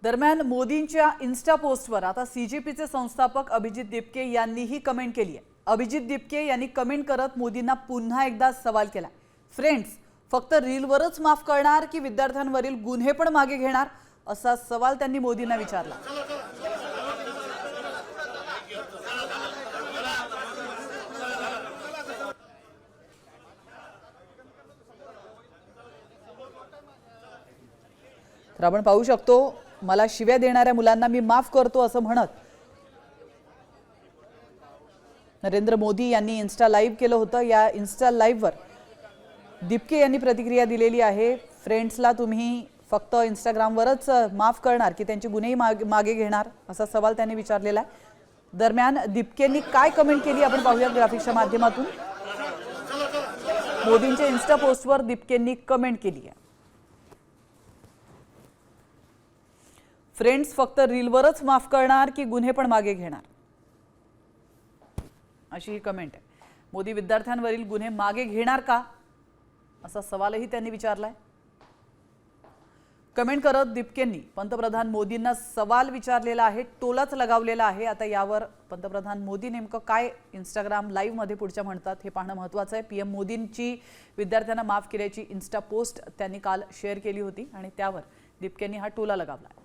दरम्यान मोदींच्या इन्स्टा पोस्टवर आता सीजेपीचे संस्थापक अभिजित दिपके यांनीही कमेंट केली आहे। अभिजित दिपके यांनी कमेंट करत मोदींना पुन्हा एकदा सवाल केला। फ्रेंड्स, फक्त रीलवरच माफ करणार की विद्यार्थ्यांवरील गुन्हे पण मागे घेणार, असा सवाल त्यांनी मोदींना विचारला। तर आपण पाहू शकतो, मला शिव्या देणाऱ्या मुलांना मी माफ करतो असं म्हणत नरेंद्र मोदी यांनी इन्स्टा लाईव्ह केलं होतं। या इन्स्टा लाईव्हवर दिपके यांनी प्रतिक्रिया दिलेली आहे। फ्रेंड्सला तुम्ही फक्त इंस्टाग्रामवरच माफ करणार की त्यांचे गुन्हेही मागे घेणार, असा सवाल त्यांनी विचारलेला आहे। दरम्यान दिपकेंनी काय कमेंट केली आपण पाहूया ग्राफिक्सच्या माध्यमातून। मोदींच्या इन्स्टा पोस्टवर दिपकेंनी कमेंट केली आहे। फ्रेंड्स, फक्त रीलवरच माफ करणार की गुन्हे पण मागे घेणार, अशी ही कमेंट आहे। मोदी विद्यार्थ्यांवरील गुन्हे मागे घेणार का, असा सवालही त्यांनी विचारलाय। कमेंट करत दिपकेंनी पंतप्रधान मोदींना सवाल विचारलेला आहे, टोलाच लगावलेला आहे। आता यावर पंतप्रधान मोदी नेमकं काय इंस्टाग्राम लाईव्ह मध्ये पुढच्या म्हणतात हे पाहणं महत्त्वाचं आहे। पीएम मोदींची विद्यार्थ्यांना माफ केल्याची इन्स्टा पोस्ट त्यांनी काल शेअर केली होती आणि त्यावर दिपकेंनी हा टोला लगावला।